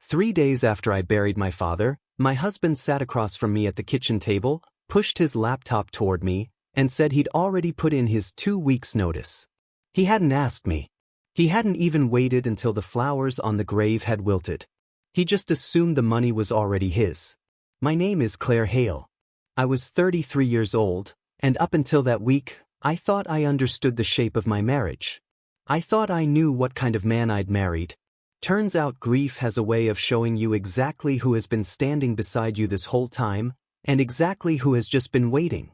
3 days after I buried my father, my husband sat across from me at the kitchen table, pushed his laptop toward me, and said he'd already put in his 2 weeks' notice. He hadn't asked me. He hadn't even waited until the flowers on the grave had wilted. He just assumed the money was already his. My name is Claire Hale. I was 33 years old, and up until that week, I thought I understood the shape of my marriage. I thought I knew what kind of man I'd married. Turns out grief has a way of showing you exactly who has been standing beside you this whole time, and exactly who has just been waiting.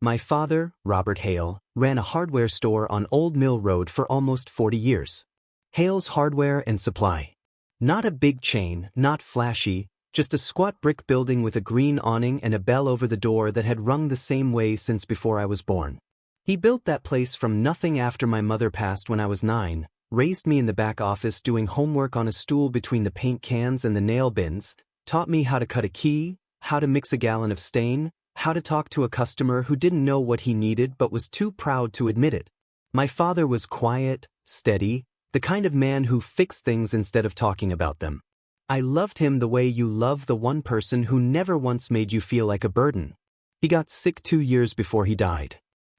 My father, Robert Hale, ran a hardware store on Old Mill Road for almost 40 years. Hale's Hardware and Supply. Not a big chain, not flashy, just a squat brick building with a green awning and a bell over the door that had rung the same way since before I was born. He built that place from nothing after my mother passed when I was 9, raised me in the back office doing homework on a stool between the paint cans and the nail bins, taught me how to cut a key, how to mix a gallon of stain, how to talk to a customer who didn't know what he needed but was too proud to admit it. My father was quiet, steady, the kind of man who fixed things instead of talking about them. I loved him the way you love the one person who never once made you feel like a burden. He got sick 2 years before he died.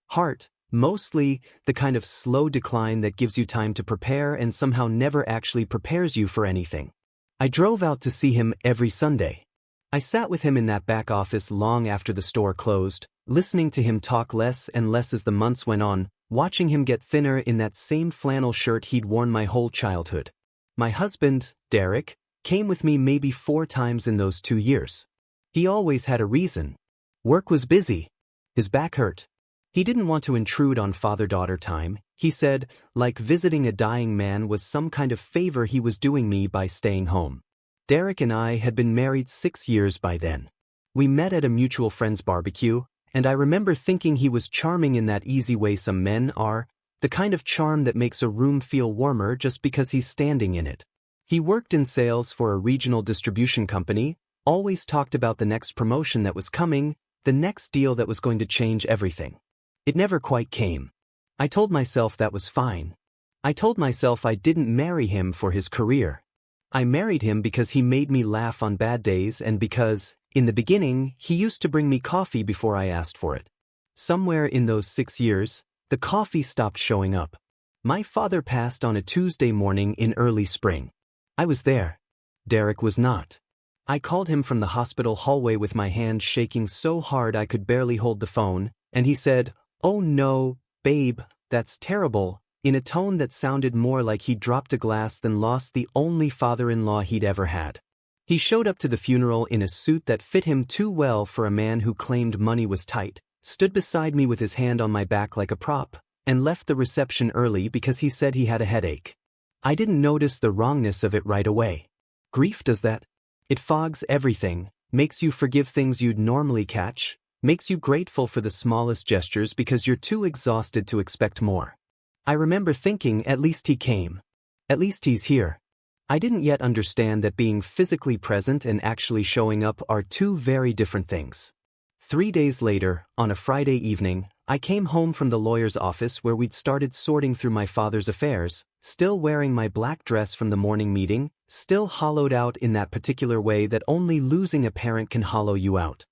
Heart, mostly the kind of slow decline that gives you time to prepare and somehow never actually prepares you for anything. I drove out to see him every Sunday. I sat with him in that back office long after the store closed, listening to him talk less and less as the months went on, watching him get thinner in that same flannel shirt he'd worn my whole childhood. My husband, Derek, came with me maybe 4 times in those 2 years. He always had a reason. Work was busy. His back hurt. He didn't want to intrude on father-daughter time. He said, like visiting a dying man was some kind of favor he was doing me by staying home. Derek and I had been married 6 years by then. We met at a mutual friend's barbecue, and I remember thinking he was charming in that easy way some men are, the kind of charm that makes a room feel warmer just because he's standing in it. He worked in sales for a regional distribution company, always talked about the next promotion that was coming, the next deal that was going to change everything. It never quite came. I told myself that was fine. I told myself I didn't marry him for his career. I married him because he made me laugh on bad days and because, in the beginning, he used to bring me coffee before I asked for it. Somewhere in those 6 years, the coffee stopped showing up. My father passed on a Tuesday morning in early spring. I was there. Derek was not. I called him from the hospital hallway with my hand shaking so hard I could barely hold the phone, and he said, "Oh no, babe, that's terrible," in a tone that sounded more like he'd dropped a glass than lost the only father-in-law he'd ever had. He showed up to the funeral in a suit that fit him too well for a man who claimed money was tight, stood beside me with his hand on my back like a prop, and left the reception early because he said he had a headache. I didn't notice the wrongness of it right away. Grief does that. It fogs everything, makes you forgive things you'd normally catch, makes you grateful for the smallest gestures because you're too exhausted to expect more. I remember thinking, at least he came. At least he's here. I didn't yet understand that being physically present and actually showing up are 2 very different things. 3 days later, on a Friday evening, I came home from the lawyer's office where we'd started sorting through my father's affairs, still wearing my black dress from the morning meeting, still hollowed out in that particular way that only losing a parent can hollow you out.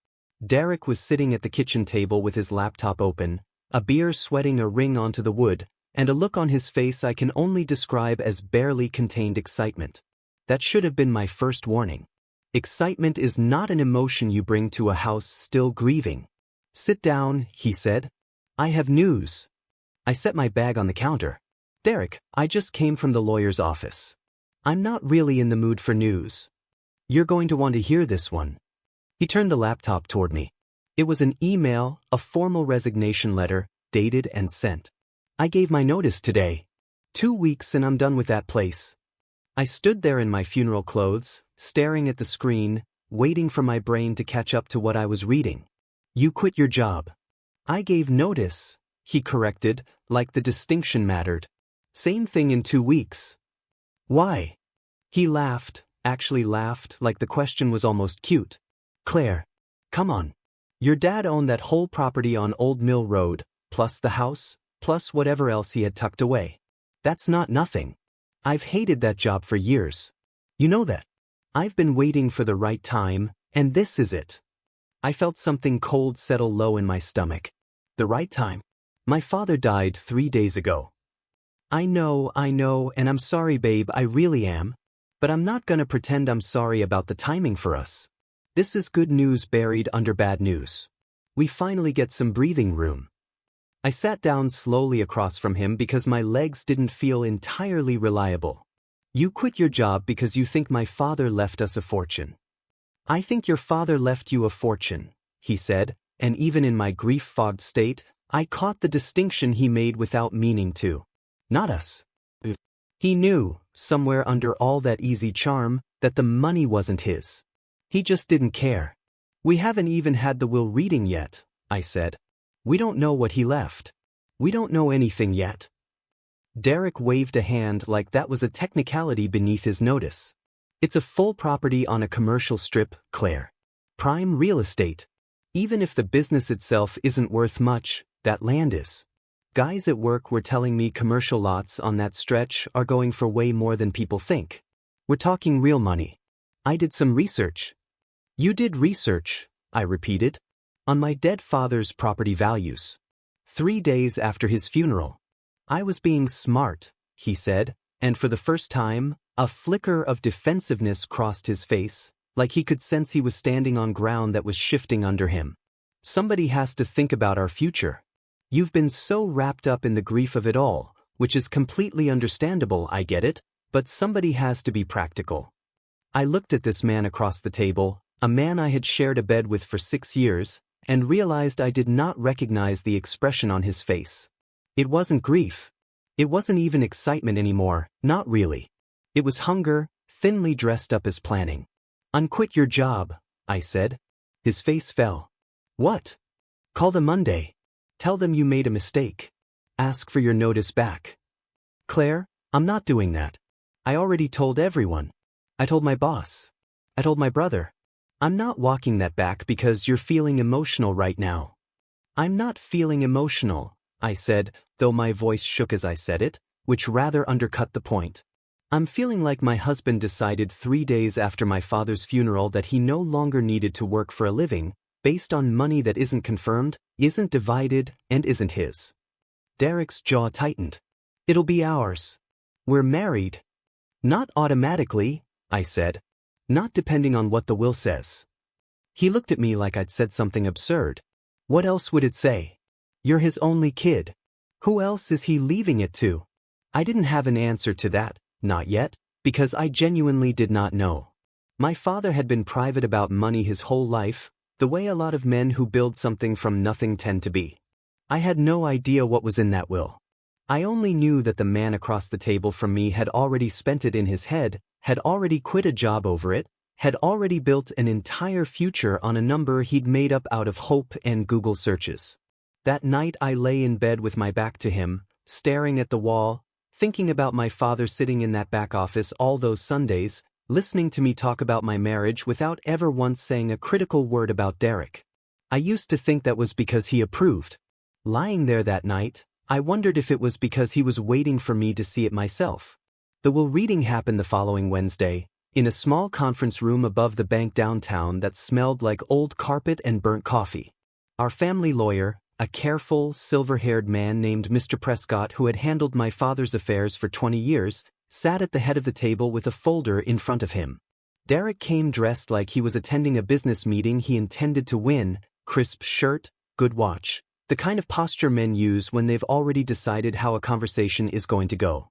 Derek was sitting at the kitchen table with his laptop open, a beer sweating a ring onto the wood, and a look on his face I can only describe as barely contained excitement. That should have been my first warning. Excitement is not an emotion you bring to a house still grieving. "Sit down," he said. "I have news." I set my bag on the counter. "Derek, I just came from the lawyer's office. I'm not really in the mood for news. You're going to want to hear this one." He turned the laptop toward me. It was an email, a formal resignation letter, dated and sent. "I gave my notice today. 2 weeks and I'm done with that place." I stood there in my funeral clothes, staring at the screen, waiting for my brain to catch up to what I was reading. "You quit your job." "I gave notice," he corrected, like the distinction mattered. "Same thing in 2 weeks." "Why?" He laughed, actually laughed, like the question was almost cute. "Claire, come on. Your dad owned that whole property on Old Mill Road, plus the house, plus whatever else he had tucked away. That's not nothing. I've hated that job for years. You know that. I've been waiting for the right time, and this is it. I felt something cold settle low in my stomach. The right time? My father died 3 days ago. I know, and I'm sorry, babe, I really am. But I'm not gonna pretend I'm sorry about the timing for us. This is good news buried under bad news. We finally get some breathing room. I sat down slowly across from him because my legs didn't feel entirely reliable. You quit your job because you think my father left us a fortune. I think your father left you a fortune, he said, and even in my grief-fogged state, I caught the distinction he made without meaning to. Not us. He knew, somewhere under all that easy charm, that the money wasn't his. He just didn't care. We haven't even had the will reading yet, I said. We don't know what he left. We don't know anything yet. Derek waved a hand like that was a technicality beneath his notice. It's a full property on a commercial strip, Claire. Prime real estate. Even if the business itself isn't worth much, that land is. Guys at work were telling me commercial lots on that stretch are going for way more than people think. We're talking real money. I did some research. You did research, I repeated, on my dead father's property values. 3 days after his funeral. I was being smart, he said, and for the first time, a flicker of defensiveness crossed his face, like he could sense he was standing on ground that was shifting under him. Somebody has to think about our future. You've been so wrapped up in the grief of it all, which is completely understandable, I get it, but somebody has to be practical. I looked at this man across the table, a man I had shared a bed with for 6 years, and realized I did not recognize the expression on his face. It wasn't grief. It wasn't even excitement anymore, not really. It was hunger, thinly dressed up as planning. Unquit your job, I said. His face fell. What? Call them Monday. Tell them you made a mistake. Ask for your notice back. Claire, I'm not doing that. I already told everyone. I told my boss. I told my brother. I'm not walking that back because you're feeling emotional right now. I'm not feeling emotional, I said, though my voice shook as I said it, which rather undercut the point. I'm feeling like my husband decided 3 days after my father's funeral that he no longer needed to work for a living, based on money that isn't confirmed, isn't divided, and isn't his. Derek's jaw tightened. It'll be ours. We're married. Not automatically, I said. Not depending on what the will says. He looked at me like I'd said something absurd. What else would it say? You're his only kid. Who else is he leaving it to? I didn't have an answer to that, not yet, because I genuinely did not know. My father had been private about money his whole life, the way a lot of men who build something from nothing tend to be. I had no idea what was in that will. I only knew that the man across the table from me had already spent it in his head, had already quit a job over it, had already built an entire future on a number he'd made up out of hope and Google searches. That night I lay in bed with my back to him, staring at the wall, thinking about my father sitting in that back office all those Sundays, listening to me talk about my marriage without ever once saying a critical word about Derek. I used to think that was because he approved. Lying there that night, I wondered if it was because he was waiting for me to see it myself. The will reading happened the following Wednesday, in a small conference room above the bank downtown that smelled like old carpet and burnt coffee. Our family lawyer, a careful, silver-haired man named Mr. Prescott who had handled my father's affairs for 20 years, sat at the head of the table with a folder in front of him. Derek came dressed like he was attending a business meeting he intended to win, crisp shirt, good watch, the kind of posture men use when they've already decided how a conversation is going to go.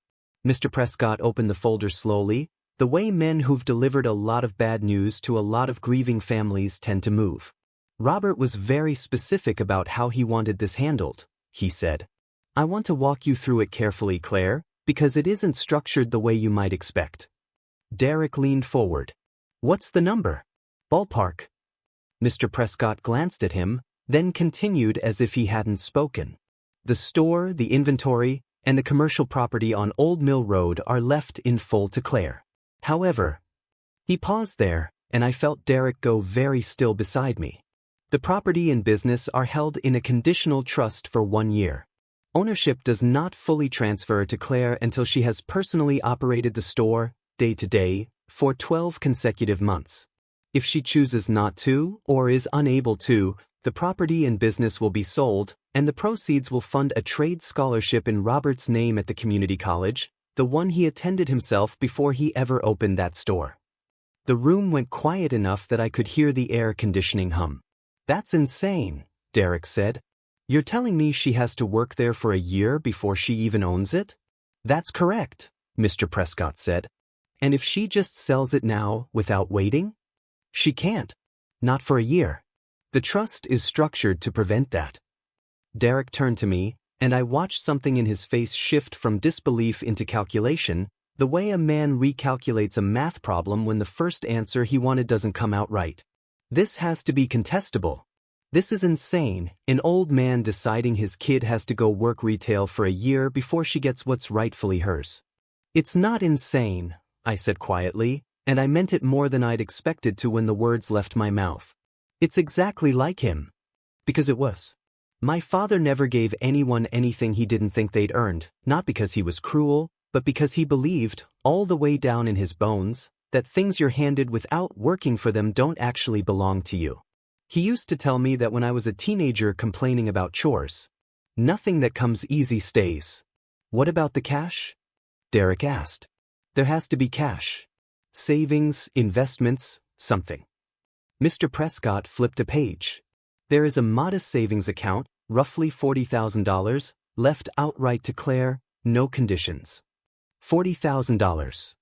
Mr. Prescott opened the folder slowly, the way men who've delivered a lot of bad news to a lot of grieving families tend to move. Robert was very specific about how he wanted this handled, he said. I want to walk you through it carefully, Claire, because it isn't structured the way you might expect. Derek leaned forward. What's the number? Ballpark. Mr. Prescott glanced at him, then continued as if he hadn't spoken. The store, the inventory, and the commercial property on Old Mill Road are left in full to Claire. However, he paused there, and I felt Derek go very still beside me. The property and business are held in a conditional trust for 1 year. Ownership does not fully transfer to Claire until she has personally operated the store, day to day, For 12 consecutive months. If she chooses not to, or is unable to, the property and business will be sold, and the proceeds will fund a trade scholarship in Robert's name at the community college, the one he attended himself before he ever opened that store. The room went quiet enough that I could hear the air conditioning hum. That's insane, Derek said. You're telling me she has to work there for a year before she even owns it? That's correct, Mr. Prescott said. And if she just sells it now without waiting? She can't. Not for a year. The trust is structured to prevent that. Derek turned to me, and I watched something in his face shift from disbelief into calculation, the way a man recalculates a math problem when the first answer he wanted doesn't come out right. This has to be contestable. This is insane, an old man deciding his kid has to go work retail for a year before she gets what's rightfully hers. It's not insane, I said quietly, and I meant it more than I'd expected to when the words left my mouth. It's exactly like him. Because it was. My father never gave anyone anything he didn't think they'd earned, not because he was cruel, but because he believed, all the way down in his bones, that things you're handed without working for them don't actually belong to you. He used to tell me that when I was a teenager complaining about chores. Nothing that comes easy stays. What about the cash? Derek asked. There has to be cash. Savings, investments, something. Mr. Prescott flipped a page. There is a modest savings account, roughly $40,000, left outright to Claire, no conditions. $40,000.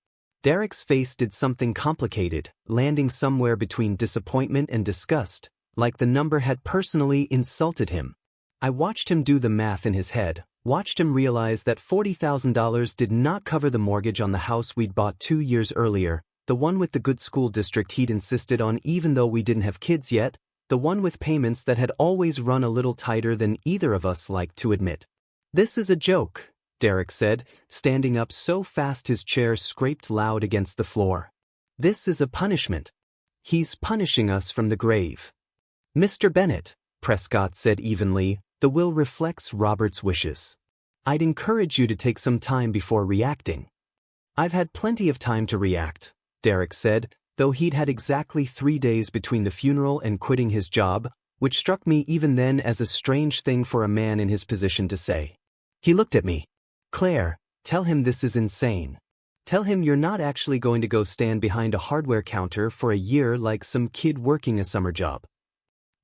Derek's face did something complicated, landing somewhere between disappointment and disgust, like the number had personally insulted him. I watched him do the math in his head, watched him realize that $40,000 did not cover the mortgage on the house we'd bought 2 years earlier, the one with the good school district he'd insisted on even though we didn't have kids yet, the one with payments that had always run a little tighter than either of us liked to admit. This is a joke, Derek said, standing up so fast his chair scraped loud against the floor. This is a punishment. He's punishing us from the grave. Mr. Bennett, Prescott said evenly, the will reflects Robert's wishes. I'd encourage you to take some time before reacting. I've had plenty of time to react, Derek said, though he'd had exactly 3 days between the funeral and quitting his job, which struck me even then as a strange thing for a man in his position to say. He looked at me. Claire, tell him this is insane. Tell him you're not actually going to go stand behind a hardware counter for a year like some kid working a summer job.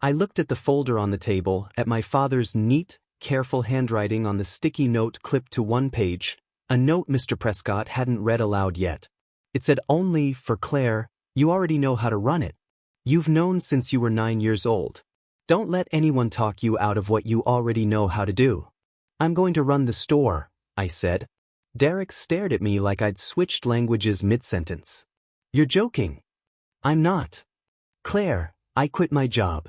I looked at the folder on the table, at my father's neat, careful handwriting on the sticky note clipped to one page, a note Mr. Prescott hadn't read aloud yet. It said only, for Claire, you already know how to run it. You've known since you were 9 years old. Don't let anyone talk you out of what you already know how to do. I'm going to run the store, I said. Derek stared at me like I'd switched languages mid-sentence. You're joking. I'm not. Claire, I quit my job.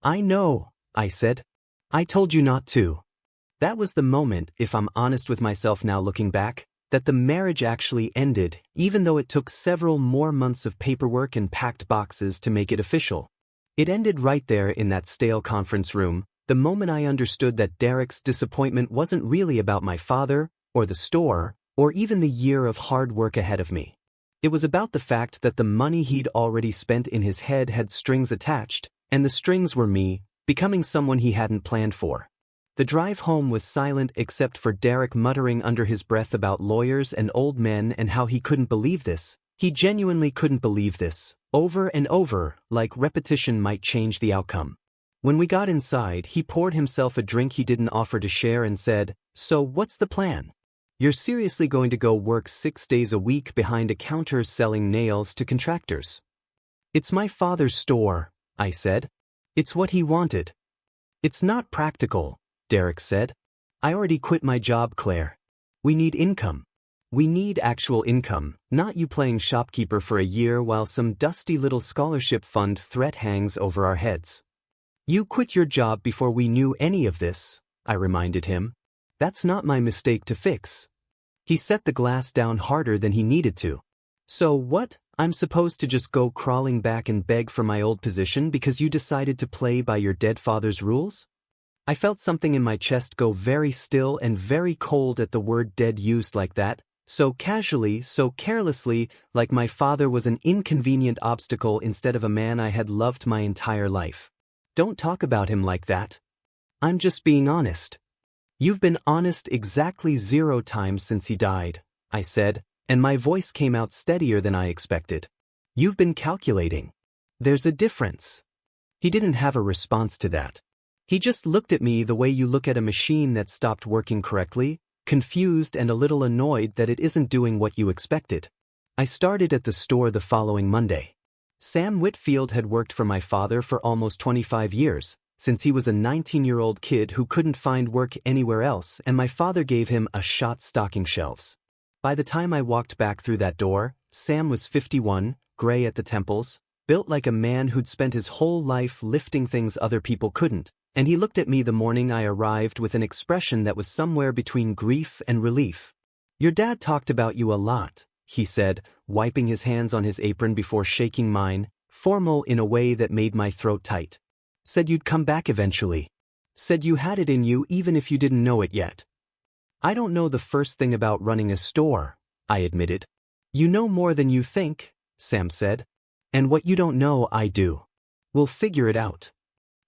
I know, I said. I told you not to. That was the moment, if I'm honest with myself now looking back, that the marriage actually ended, even though it took several more months of paperwork and packed boxes to make it official. It ended right there in that stale conference room, the moment I understood that Derek's disappointment wasn't really about my father, or the store, or even the year of hard work ahead of me. It was about the fact that the money he'd already spent in his head had strings attached, and the strings were me, becoming someone he hadn't planned for. The drive home was silent except for Derek muttering under his breath about lawyers and old men and how he couldn't believe this. He genuinely couldn't believe this, over and over, like repetition might change the outcome. When we got inside, he poured himself a drink he didn't offer to share and said, "So what's the plan? You're seriously going to go work 6 days a week behind a counter selling nails to contractors?" "It's my father's store," I said. "It's what he wanted." "It's not practical," Derek said. "I already quit my job, Claire. We need income. We need actual income, not you playing shopkeeper for a year while some dusty little scholarship fund threat hangs over our heads." "You quit your job before we knew any of this," I reminded him. "That's not my mistake to fix." He set the glass down harder than he needed to. "So what? I'm supposed to just go crawling back and beg for my old position because you decided to play by your dead father's rules?" I felt something in my chest go very still and very cold at the word dead used like that, So casually, so carelessly, like my father was an inconvenient obstacle instead of a man I had loved my entire life. Don't talk about him like that. I'm just being honest. You've been honest exactly 0 times since he died, I said, and my voice came out steadier than I expected. You've been calculating. There's a difference. He didn't have a response to that. He just looked at me the way you look at a machine that stopped working correctly, confused and a little annoyed that it isn't doing what you expected. I started at the store the following Monday. Sam Whitfield had worked for my father for almost 25 years, since he was a 19-year-old kid who couldn't find work anywhere else, and my father gave him a shot stocking shelves. By the time I walked back through that door, Sam was 51, gray at the temples, built like a man who'd spent his whole life lifting things other people couldn't, and he looked at me the morning I arrived with an expression that was somewhere between grief and relief. "Your dad talked about you a lot," he said, wiping his hands on his apron before shaking mine, formal in a way that made my throat tight. "Said you'd come back eventually. Said you had it in you even if you didn't know it yet." "I don't know the first thing about running a store," I admitted. "You know more than you think," Sam said. "And what you don't know, I do. We'll figure it out."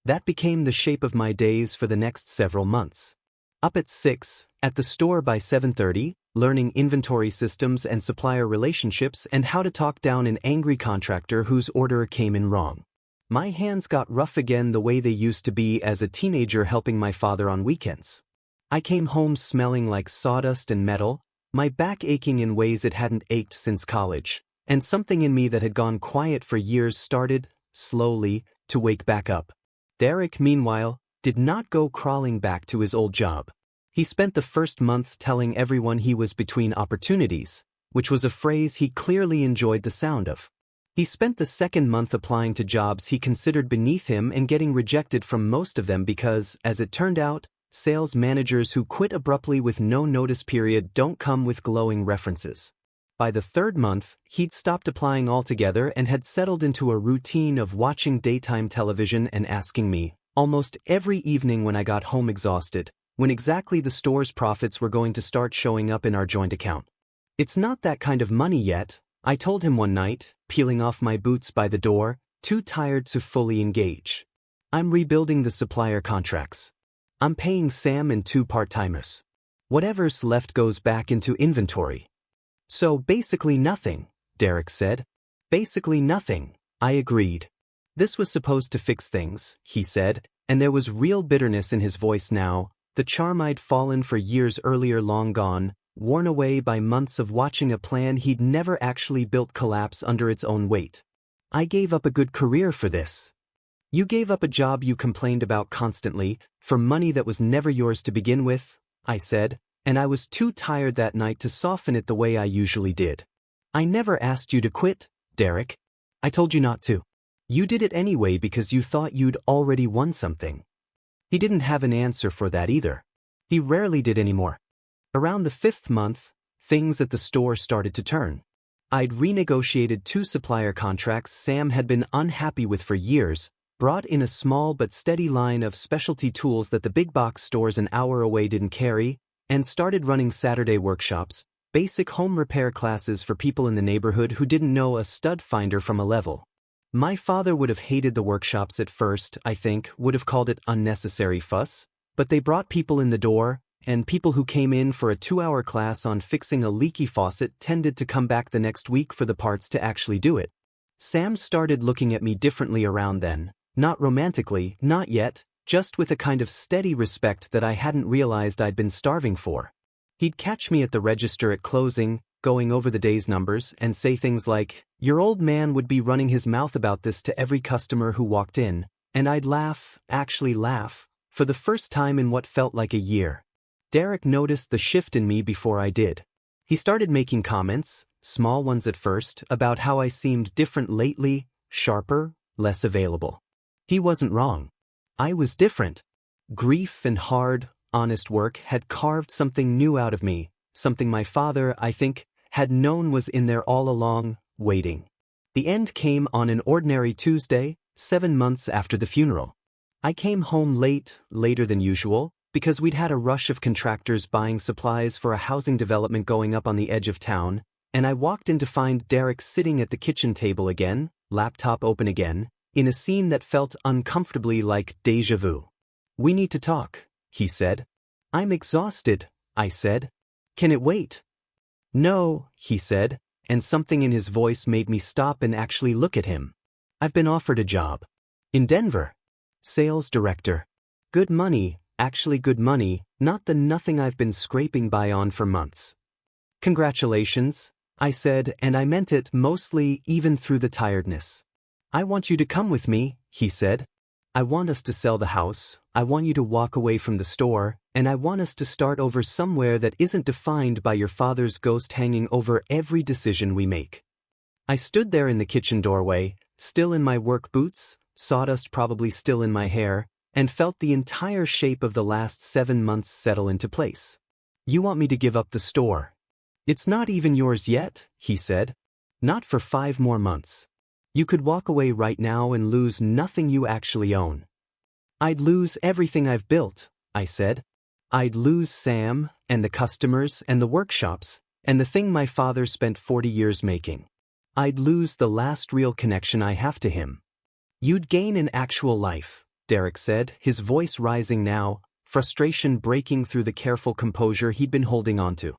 That became the shape of my days for the next several months. Up at 6, at the store by 7:30, learning inventory systems and supplier relationships and how to talk down an angry contractor whose order came in wrong. My hands got rough again the way they used to be as a teenager helping my father on weekends. I came home smelling like sawdust and metal, my back aching in ways it hadn't ached since college, and something in me that had gone quiet for years started, slowly, to wake back up. Derek, meanwhile, did not go crawling back to his old job. He spent the first month telling everyone he was between opportunities, which was a phrase he clearly enjoyed the sound of. He spent the second month applying to jobs he considered beneath him and getting rejected from most of them because, as it turned out, sales managers who quit abruptly with no notice period don't come with glowing references. By the third month, he'd stopped applying altogether and had settled into a routine of watching daytime television and asking me, almost every evening when I got home exhausted, when exactly the store's profits were going to start showing up in our joint account. "It's not that kind of money yet," I told him one night, peeling off my boots by the door, too tired to fully engage. "I'm rebuilding the supplier contracts. I'm paying Sam and 2 part-timers. Whatever's left goes back into inventory." "So basically nothing," Derek said. "Basically nothing," I agreed. "This was supposed to fix things," he said, and there was real bitterness in his voice now, the charm I'd fallen for years earlier long gone, worn away by months of watching a plan he'd never actually built collapse under its own weight. "I gave up a good career for this. You gave up a job you complained about constantly, for money that was never yours to begin with," I said, and I was too tired that night to soften it the way I usually did. "I never asked you to quit, Derek. I told you not to. You did it anyway because you thought you'd already won something." He didn't have an answer for that either. He rarely did anymore. Around the 5th month, things at the store started to turn. I'd renegotiated 2 supplier contracts Sam had been unhappy with for years, brought in a small but steady line of specialty tools that the big box stores an hour away didn't carry, and started running Saturday workshops, basic home repair classes for people in the neighborhood who didn't know a stud finder from a level. My father would have hated the workshops at first, I think, would have called it unnecessary fuss, but they brought people in the door, and people who came in for a 2-hour class on fixing a leaky faucet tended to come back the next week for the parts to actually do it. Sam started looking at me differently around then, not romantically, not yet, just with a kind of steady respect that I hadn't realized I'd been starving for. He'd catch me at the register at closing, going over the day's numbers, and say things like, "Your old man would be running his mouth about this to every customer who walked in," and I'd laugh, actually laugh, for the first time in what felt like a year. Derek noticed the shift in me before I did. He started making comments, small ones at first, about how I seemed different lately, sharper, less available. He wasn't wrong. I was different. Grief and hard, honest work had carved something new out of me, something my father, I think, had known was in there all along, waiting. The end came on an ordinary Tuesday, 7 months after the funeral. I came home late, later than usual, because we'd had a rush of contractors buying supplies for a housing development going up on the edge of town, and I walked in to find Derek sitting at the kitchen table again, laptop open again, in a scene that felt uncomfortably like déjà vu. "We need to talk," he said. "I'm exhausted," I said. "Can it wait?" "No," he said, and something in his voice made me stop and actually look at him. "I've been offered a job. In Denver. Sales director. Good money, actually good money, not the nothing I've been scraping by on for months." "Congratulations," I said, and I meant it mostly even through the tiredness. "I want you to come with me," he said. "I want us to sell the house, I want you to walk away from the store, and I want us to start over somewhere that isn't defined by your father's ghost hanging over every decision we make." I stood there in the kitchen doorway, still in my work boots, sawdust probably still in my hair, and felt the entire shape of the last 7 months settle into place. "You want me to give up the store? It's not even yours yet," he said. "Not for 5 more months. You could walk away right now and lose nothing you actually own." "I'd lose everything I've built," I said. "I'd lose Sam, and the customers, and the workshops, and the thing my father spent 40 years making. I'd lose the last real connection I have to him." "You'd gain an actual life," Derek said, his voice rising now, frustration breaking through the careful composure he'd been holding onto.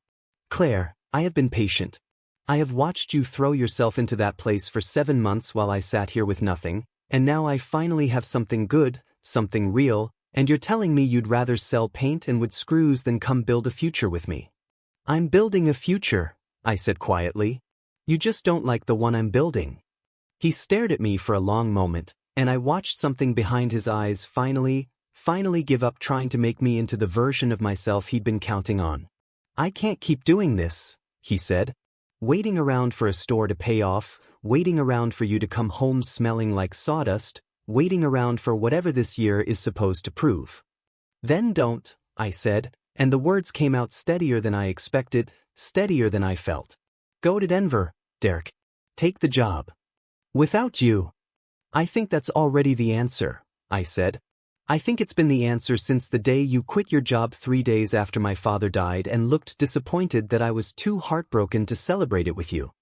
"Claire, I have been patient. I have watched you throw yourself into that place for 7 months while I sat here with nothing, and now I finally have something good, something real, and you're telling me you'd rather sell paint and wood screws than come build a future with me." "I'm building a future," I said quietly. "You just don't like the one I'm building." He stared at me for a long moment, and I watched something behind his eyes finally give up trying to make me into the version of myself he'd been counting on. "I can't keep doing this," he said. "Waiting around for a store to pay off, waiting around for you to come home smelling like sawdust, waiting around for whatever this year is supposed to prove." "Then don't," I said, and the words came out steadier than I expected, steadier than I felt. "Go to Denver, Derek. Take the job. Without you." "I think that's already the answer," I said. "I think it's been the answer since the day you quit your job 3 days after my father died and looked disappointed that I was too heartbroken to celebrate it with you."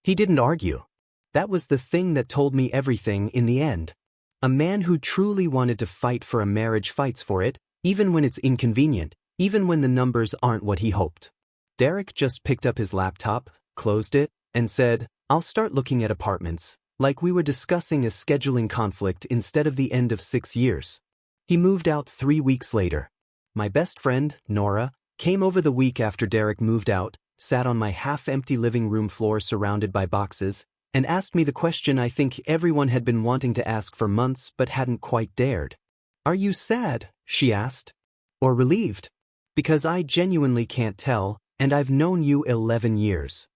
He didn't argue. That was the thing that told me everything in the end. A man who truly wanted to fight for a marriage fights for it, even when it's inconvenient, even when the numbers aren't what he hoped. Derek just picked up his laptop, closed it, and said, "I'll start looking at apartments," like we were discussing a scheduling conflict instead of the end of 6 years. He moved out 3 weeks later. My best friend, Nora, came over the week after Derek moved out, sat on my half-empty living room floor surrounded by boxes, and asked me the question I think everyone had been wanting to ask for months but hadn't quite dared. "Are you sad?" she asked. "Or relieved? Because I genuinely can't tell, and I've known you 11 years.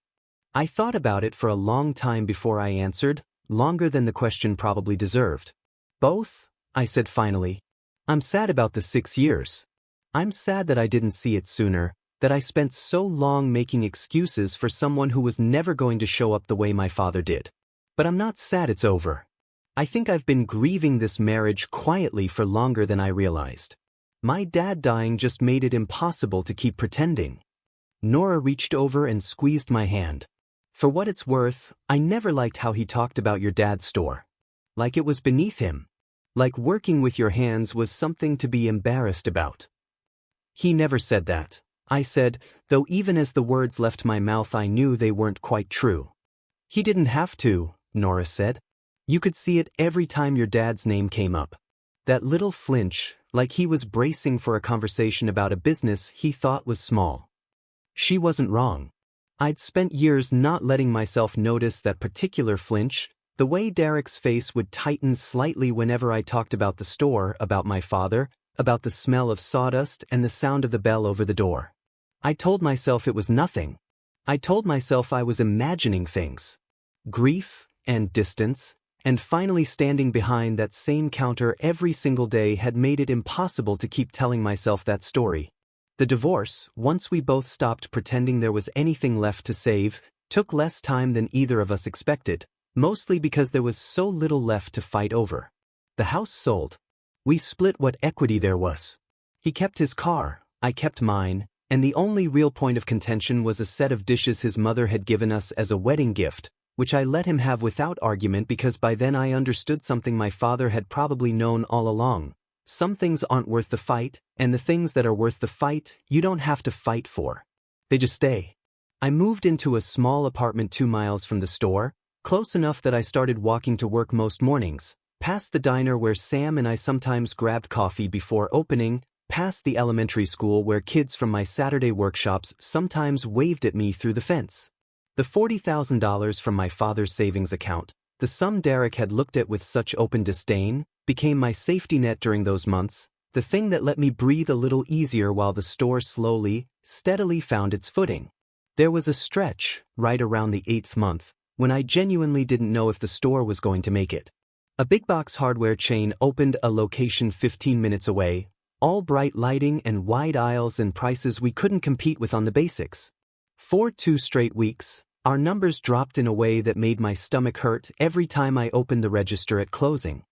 I thought about it for a long time before I answered, longer than the question probably deserved. "Both," I said finally. "I'm sad about the 6 years. I'm sad that I didn't see it sooner, that I spent so long making excuses for someone who was never going to show up the way my father did. But I'm not sad it's over. I think I've been grieving this marriage quietly for longer than I realized. My dad dying just made it impossible to keep pretending." Nora reached over and squeezed my hand. "For what it's worth, I never liked how he talked about your dad's store. Like it was beneath him. Like working with your hands was something to be embarrassed about." "He never said that," I said, though even as the words left my mouth I knew they weren't quite true. "He didn't have to," Nora said. "You could see it every time your dad's name came up. That little flinch, like he was bracing for a conversation about a business he thought was small." She wasn't wrong. I'd spent years not letting myself notice that particular flinch, the way Derek's face would tighten slightly whenever I talked about the store, about my father, about the smell of sawdust and the sound of the bell over the door. I told myself it was nothing. I told myself I was imagining things. Grief and distance, and finally standing behind that same counter every single day had made it impossible to keep telling myself that story. The divorce, once we both stopped pretending there was anything left to save, took less time than either of us expected, mostly because there was so little left to fight over. The house sold. We split what equity there was. He kept his car, I kept mine, and the only real point of contention was a set of dishes his mother had given us as a wedding gift, which I let him have without argument because by then I understood something my father had probably known all along. Some things aren't worth the fight, and the things that are worth the fight, you don't have to fight for. They just stay. I moved into a small apartment 2 miles from the store, close enough that I started walking to work most mornings, past the diner where Sam and I sometimes grabbed coffee before opening, past the elementary school where kids from my Saturday workshops sometimes waved at me through the fence. The $40,000 from my father's savings account, the sum Derek had looked at with such open disdain, became my safety net during those months, the thing that let me breathe a little easier while the store slowly, steadily found its footing. There was a stretch, right around the 8th month, when I genuinely didn't know if the store was going to make it. A big box hardware chain opened a location 15 minutes away, all bright lighting and wide aisles and prices we couldn't compete with on the basics. For 2 straight weeks, our numbers dropped in a way that made my stomach hurt every time I opened the register at closing.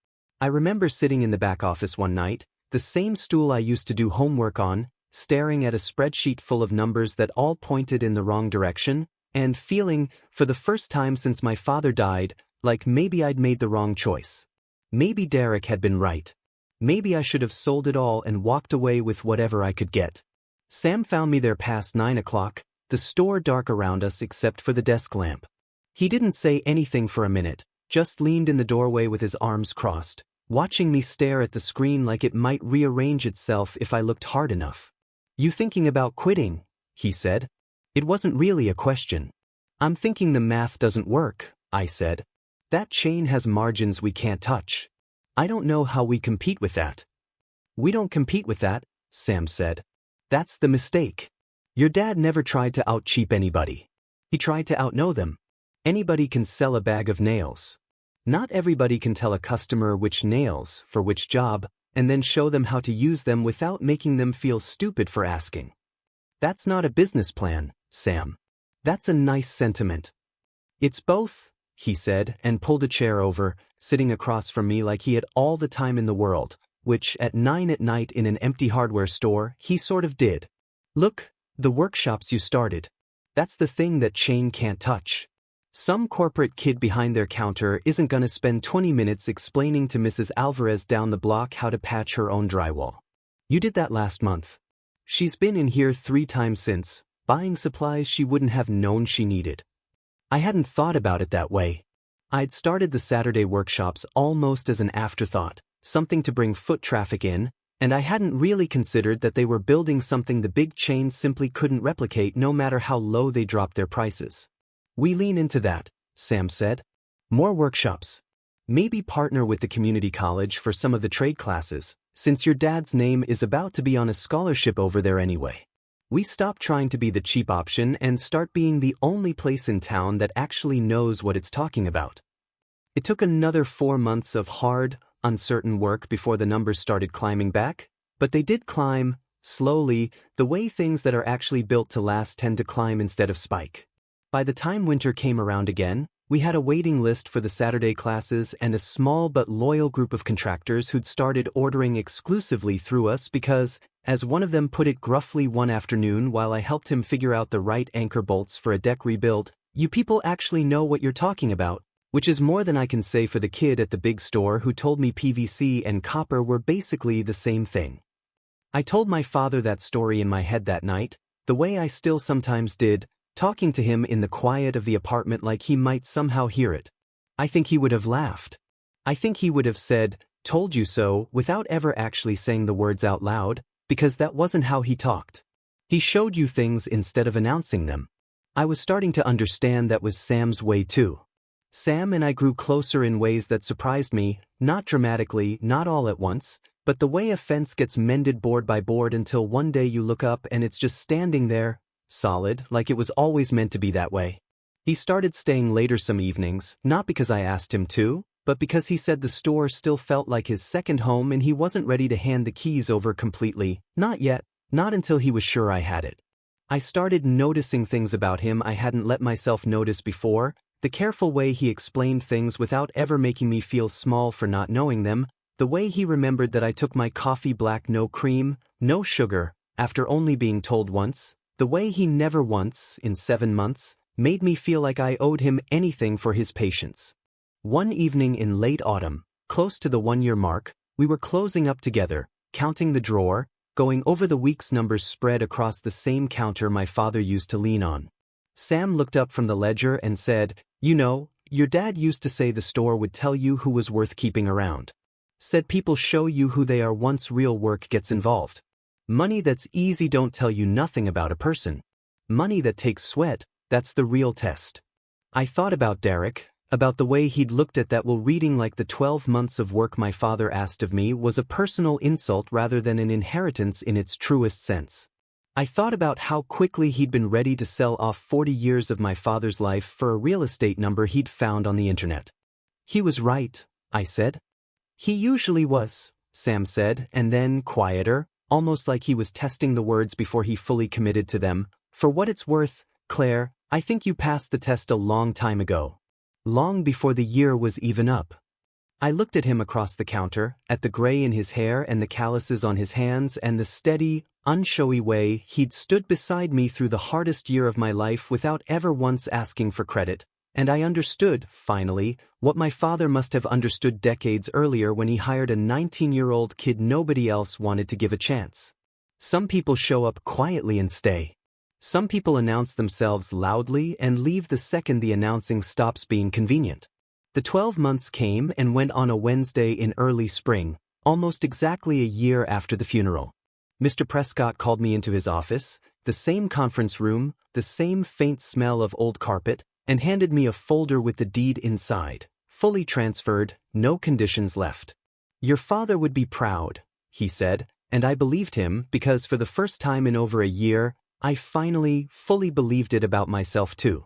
I remember sitting in the back office one night, the same stool I used to do homework on, staring at a spreadsheet full of numbers that all pointed in the wrong direction, and feeling, for the first time since my father died, like maybe I'd made the wrong choice. Maybe Derek had been right. Maybe I should have sold it all and walked away with whatever I could get. Sam found me there past 9 o'clock, the store dark around us except for the desk lamp. He didn't say anything for a minute, just leaned in the doorway with his arms crossed, watching me stare at the screen like it might rearrange itself if I looked hard enough. "You thinking about quitting?" he said. It wasn't really a question. "I'm thinking the math doesn't work," I said. "That chain has margins we can't touch. I don't know how we compete with that." "We don't compete with that," Sam said. "That's the mistake. Your dad never tried to out-cheap anybody. He tried to out-know them. Anybody can sell a bag of nails. Not everybody can tell a customer which nails, for which job, and then show them how to use them without making them feel stupid for asking. That's not a business plan, Sam. That's a nice sentiment." "It's both," he said, and pulled a chair over, sitting across from me like he had all the time in the world, which at 9 at night in an empty hardware store, he sort of did. "Look, the workshops you started. That's the thing that chain can't touch. Some corporate kid behind their counter isn't gonna spend 20 minutes explaining to Mrs. Alvarez down the block how to patch her own drywall. You did that last month. She's been in here 3 times since, buying supplies she wouldn't have known she needed." I hadn't thought about it that way. I'd started the Saturday workshops almost as an afterthought, something to bring foot traffic in, and I hadn't really considered that they were building something the big chains simply couldn't replicate no matter how low they dropped their prices. "We lean into that," Sam said. "More workshops. Maybe partner with the community college for some of the trade classes, since your dad's name is about to be on a scholarship over there anyway. We stop trying to be the cheap option and start being the only place in town that actually knows what it's talking about." It took another 4 months of hard, uncertain work before the numbers started climbing back, but they did climb, slowly, the way things that are actually built to last tend to climb instead of spike. By the time winter came around again, we had a waiting list for the Saturday classes and a small but loyal group of contractors who'd started ordering exclusively through us because, as one of them put it gruffly one afternoon while I helped him figure out the right anchor bolts for a deck rebuild, "You people actually know what you're talking about," which is more than I can say for the kid at the big store who told me PVC and copper were basically the same thing. I told my father that story in my head that night, the way I still sometimes did, talking to him in the quiet of the apartment like he might somehow hear it. I think he would have laughed. I think he would have said, "Told you so," without ever actually saying the words out loud, because that wasn't how he talked. He showed you things instead of announcing them. I was starting to understand that was Sam's way too. Sam and I grew closer in ways that surprised me, not dramatically, not all at once, but the way a fence gets mended board by board until one day you look up and it's just standing there, solid, like it was always meant to be that way. He started staying later some evenings, not because I asked him to, but because he said the store still felt like his second home and he wasn't ready to hand the keys over completely, not yet, not until he was sure I had it. I started noticing things about him I hadn't let myself notice before, the careful way he explained things without ever making me feel small for not knowing them, The way he remembered that I took my coffee black, no cream, no sugar, after only being told once. The way he never once, in 7 months, made me feel like I owed him anything for his patience. One evening in late autumn, close to the 1-year mark, we were closing up together, counting the drawer, going over the week's numbers spread across the same counter my father used to lean on. Sam looked up from the ledger and said, "You know, your dad used to say the store would tell you who was worth keeping around. Said people show you who they are once real work gets involved. Money that's easy don't tell you nothing about a person. Money that takes sweat, that's the real test." I thought about Derek, about the way he'd looked at that while reading like the 12 months of work my father asked of me was a personal insult rather than an inheritance in its truest sense. I thought about how quickly he'd been ready to sell off 40 years of my father's life for a real estate number he'd found on the internet. "He was right," I said. "He usually was," Sam said, and then, quieter, almost like he was testing the words before he fully committed to them, "For what it's worth, Claire, I think you passed the test a long time ago. Long before the year was even up." I looked at him across the counter, at the gray in his hair and the calluses on his hands and the steady, unshowy way he'd stood beside me through the hardest year of my life without ever once asking for credit, and I understood, finally, what my father must have understood decades earlier when he hired a 19-year-old kid nobody else wanted to give a chance. Some people show up quietly and stay. Some people announce themselves loudly and leave the second the announcing stops being convenient. The 12 months came and went on a Wednesday in early spring, almost exactly a year after the funeral. Mr. Prescott called me into his office, the same conference room, the same faint smell of old carpet, and handed me a folder with the deed inside, fully transferred, no conditions left. "Your father would be proud," he said, and I believed him because for the first time in over a year, I finally, fully believed it about myself too.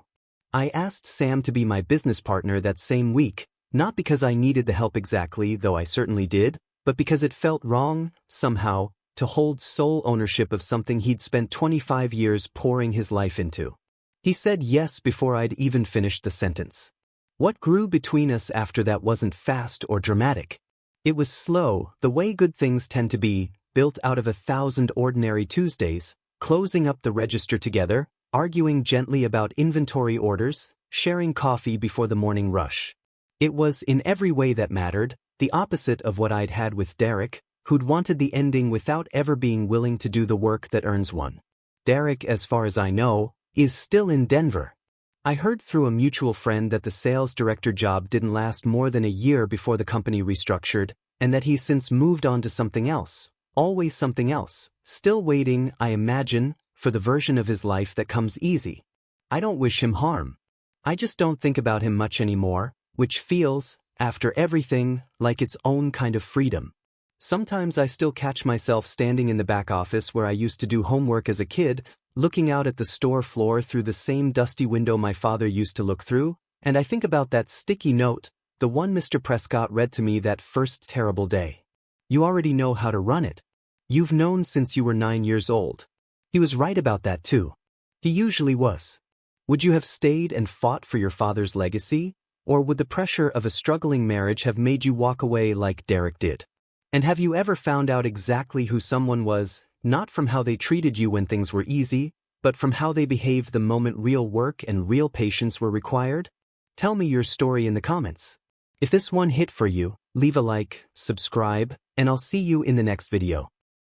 I asked Sam to be my business partner that same week, not because I needed the help exactly, though I certainly did, but because it felt wrong, somehow, to hold sole ownership of something he'd spent 25 years pouring his life into. He said yes before I'd even finished the sentence. What grew between us after that wasn't fast or dramatic. It was slow, the way good things tend to be, built out of 1,000 ordinary Tuesdays, closing up the register together, arguing gently about inventory orders, sharing coffee before the morning rush. It was, in every way that mattered, the opposite of what I'd had with Derek, who'd wanted the ending without ever being willing to do the work that earns one. Derek, as far as I know, is still in Denver. I heard through a mutual friend that the sales director job didn't last more than a year before the company restructured, and that he's since moved on to something else, always something else, still waiting, I imagine, for the version of his life that comes easy. I don't wish him harm. I just don't think about him much anymore, which feels, after everything, like its own kind of freedom. Sometimes I still catch myself standing in the back office where I used to do homework as a kid, looking out at the store floor through the same dusty window my father used to look through, and I think about that sticky note, the one Mr. Prescott read to me that first terrible day. "You already know how to run it. You've known since you were 9 years old." He was right about that too. He usually was. Would you have stayed and fought for your father's legacy, or would the pressure of a struggling marriage have made you walk away like Derek did? And have you ever found out exactly who someone was, not from how they treated you when things were easy, but from how they behaved the moment real work and real patience were required? Tell me your story in the comments. If this one hit for you, leave a like, subscribe, and I'll see you in the next video.